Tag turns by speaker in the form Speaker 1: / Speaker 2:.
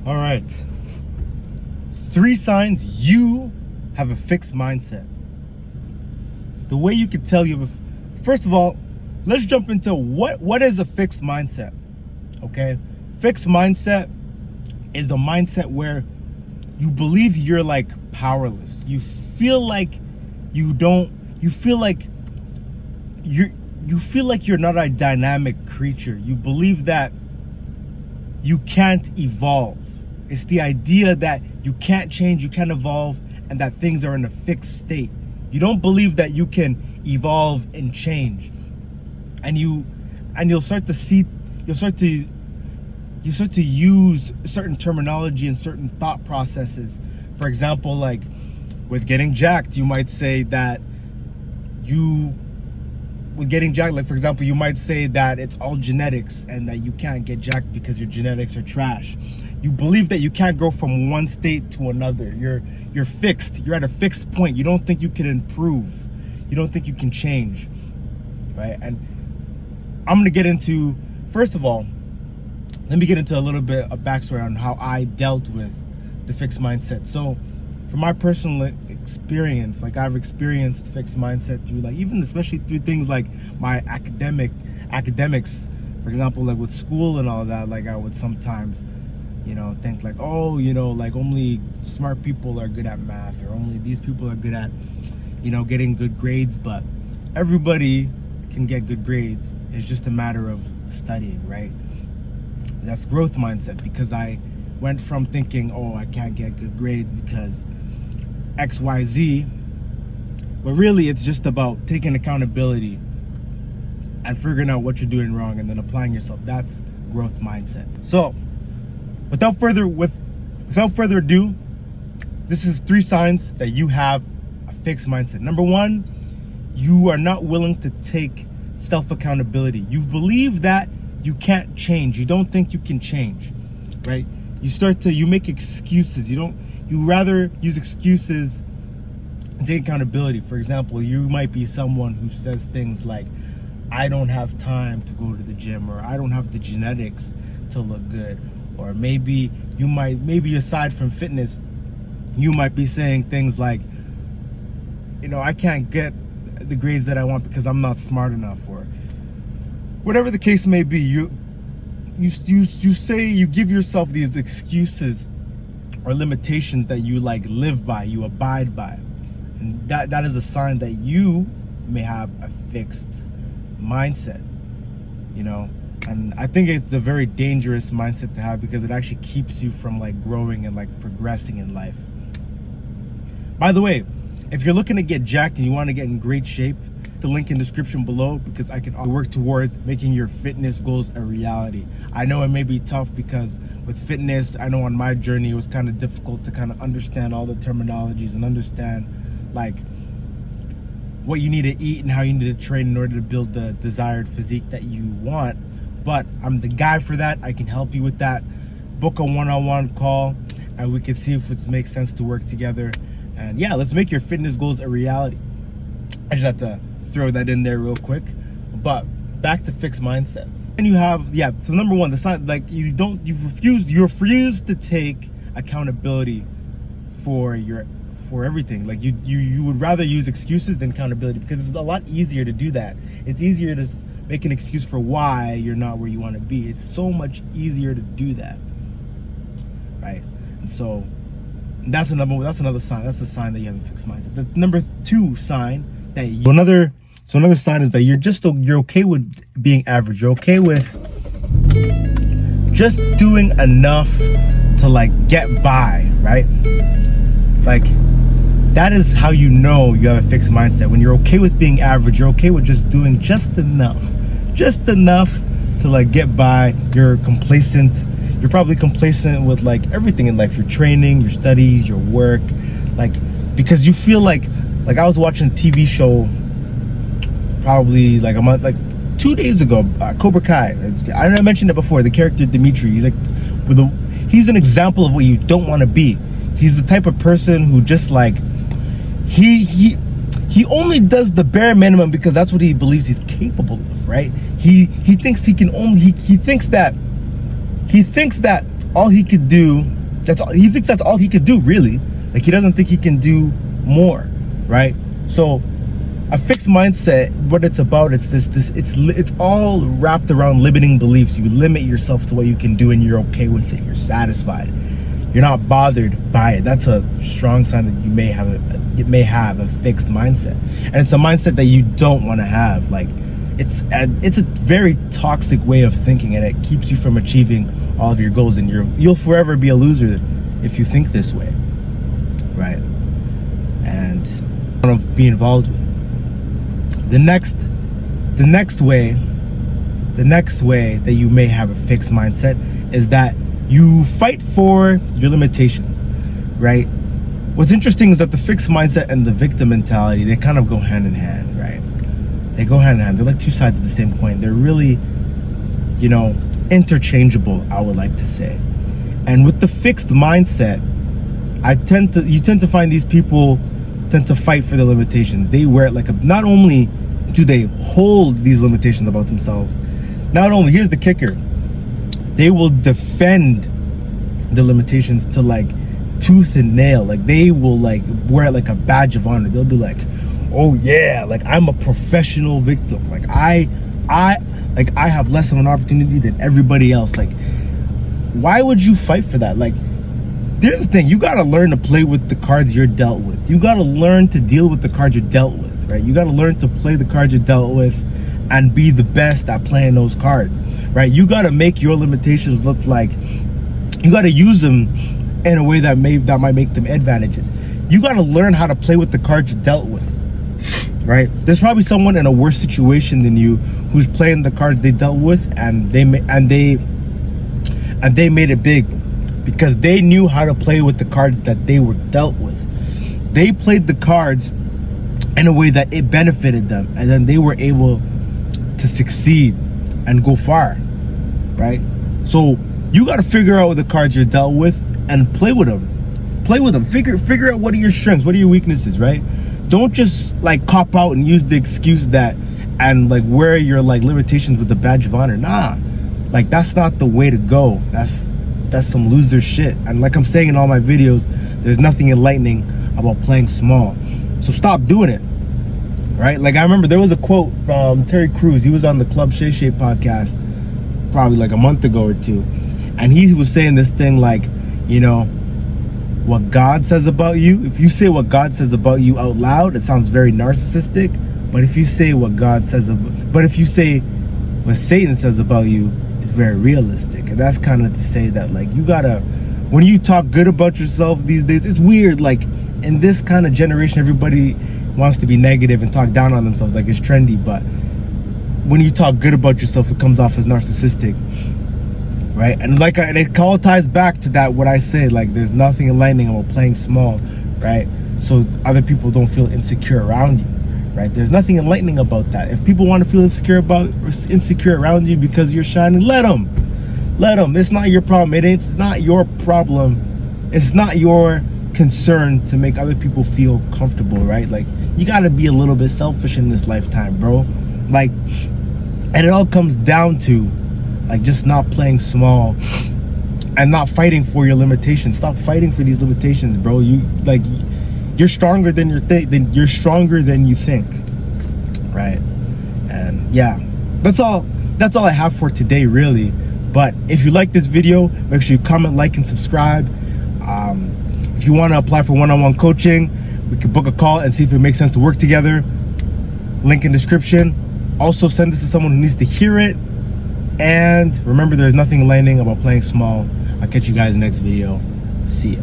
Speaker 1: All right. 3 signs you have a fixed mindset. The way you can tell you have first of all, let's jump into what is a fixed mindset. Okay? Fixed mindset is a mindset where you believe you're like powerless. You feel like you feel like you're not a dynamic creature. You believe that you can't evolve. It's the idea that you can't change, you can't evolve, and that things are in a fixed state. You don't believe that you can evolve and change. And you'll start to use certain terminology and certain thought processes. For example, like with getting jacked, you might say that you might say that it's all genetics and that you can't get jacked because your genetics are trash. You believe that you can't go from one state to another. You're fixed. You're at a fixed point. You don't think you can improve. You don't think you can change, right? And I'm gonna get into, first of all, let me get into a little bit of backstory on how I dealt with the fixed mindset. So from my personal experience, like I've experienced fixed mindset through like, even especially through things like my academics, for example, like with school and all that, like I would sometimes, think like, like only smart people are good at math, or only these people are good at, getting good grades, but everybody can get good grades. It's just a matter of studying, right? That's growth mindset, because I went from thinking, I can't get good grades because XYZ, but really it's just about taking accountability and figuring out what you're doing wrong and then applying yourself. That's growth mindset. So without further ado, this is 3 signs that you have a fixed mindset. Number 1, you are not willing to take self-accountability. You believe that you can't change. You don't think you can change, right? You make excuses. You rather use excuses and take accountability. For example, you might be someone who says things like, I don't have time to go to the gym, or I don't have the genetics to look good. Or maybe aside from fitness, you might be saying things like, I can't get the grades that I want because I'm not smart enough, or whatever the case may be. You give yourself these excuses or limitations that you like live by, you abide by. And that is a sign that you may have a fixed mindset, and I think it's a very dangerous mindset to have, because it actually keeps you from like growing and like progressing in life. By the way, if you're looking to get jacked and you want to get in great shape, the link in the description below, because I can work towards making your fitness goals a reality. I know it may be tough, because with fitness, I know on my journey it was kind of difficult to kind of understand all the terminologies and understand like what you need to eat and how you need to train in order to build the desired physique that you want. But I'm the guy for that. I can help you with that. Book a one-on-one call and we can see if it makes sense to work together. And yeah, let's make your fitness goals a reality. I just have to throw that in there real quick. But back to fixed mindsets. And you have, so number 1, the sign, like you refuse to take accountability for everything. Like you would rather use excuses than accountability, because it's a lot easier to do that. It's easier to make an excuse for why you're not where you want to be. It's so much easier to do that, right? And so that's another sign. That's a sign that you have a fixed mindset. The number 2 sign that another sign is that you're okay with being average. You're okay with just doing enough to like get by, right? Like that is how you know you have a fixed mindset. When you're okay with being average, you're okay with just doing just enough to like get by. You're complacent. You're probably complacent with like everything in life, your training, your studies, your work, like because you feel like I was watching a TV show probably like a month, like 2 days ago, Cobra Kai. I mentioned it before. The character Dimitri, he's like he's an example of what you don't want to be. He's the type of person who just like he only does the bare minimum because that's what he believes he's capable of, right? He thinks he can only he thinks that all he could do He thinks that's all he could do, really. Like, he doesn't think he can do more, right? So a fixed mindset, what it's about, it's all wrapped around limiting beliefs. You limit yourself to what you can do, and you're okay with it. You're satisfied. You're not bothered by it. That's a strong sign that you may have a fixed mindset, and it's a mindset that you don't want to have. Like, it's a very toxic way of thinking, and it keeps you from achieving all of your goals, and you'll forever be a loser if you think this way, right? And I want to be involved with the next way that you may have a fixed mindset is that you fight for your limitations, right? What's interesting is that the fixed mindset and the victim mentality, they kind of go hand in hand, right? They go hand in hand. They're like two sides of the same coin. They're really, interchangeable, I would like to say. And with the fixed mindset, you tend to find these people tend to fight for their limitations. They wear it like not only do they hold these limitations about themselves, here's the kicker, they will defend the limitations to like tooth and nail. Like, they will like wear it like a badge of honor. They'll be like, oh yeah, like I'm a professional victim. Like I have less of an opportunity than everybody else. Like, why would you fight for that? Like, there's the thing, you gotta learn to play with the cards you're dealt with. You gotta learn to deal with the cards you're dealt with, right? You gotta learn to play the cards you're dealt with and be the best at playing those cards, right? You gotta make your limitations look like, you gotta use them in a way that might make them advantages. You gotta learn how to play with the cards you're dealt with, right? There's probably someone in a worse situation than you who's playing the cards they dealt with, and they made it big because they knew how to play with the cards that they were dealt with. They played the cards in a way that it benefited them, and then they were able to succeed and go far, right? So you got to figure out the cards you're dealt with and play with them. Figure out what are your strengths, what are your weaknesses, right? Don't just like cop out and use the excuse that and like wear your like limitations with the badge of honor. Nah, like that's not the way to go. That's some loser shit. And like I'm saying in all my videos, there's nothing enlightening about playing small. So stop doing it, right? Like I remember there was a quote from Terry Crews. He was on the Club Shay Shay podcast probably like a month ago or two, and he was saying this thing like, what God says about you, if you say what God says about you out loud, it sounds very narcissistic. But if you say what Satan says about you, it's very realistic. And that's kind of to say that like you gotta, when you talk good about yourself these days, it's weird, like in this kind of generation everybody wants to be negative and talk down on themselves, like it's trendy. But when you talk good about yourself, it comes off as narcissistic, right? And and it all ties back to that what I say, like there's nothing enlightening about playing small, right? So other people don't feel insecure around you, right? There's nothing enlightening about that. If people want to feel insecure around you because you're shining, let them. It's not your problem. It's not your problem. It's not your concern to make other people feel comfortable, right? Like you got to be a little bit selfish in this lifetime, bro. Like, and it all comes down to like just not playing small and not fighting for your limitations. Stop fighting for these limitations, bro. You're stronger than you're stronger than you think, right? And yeah, that's all I have for today, really. But if you like this video, make sure you comment, like, and subscribe. If you want to apply for one-on-one coaching, we can book a call and see if it makes sense to work together. Link in description. Also send this to someone who needs to hear it. And remember, there's nothing enlightening about playing small. I'll catch you guys in the next video. See ya.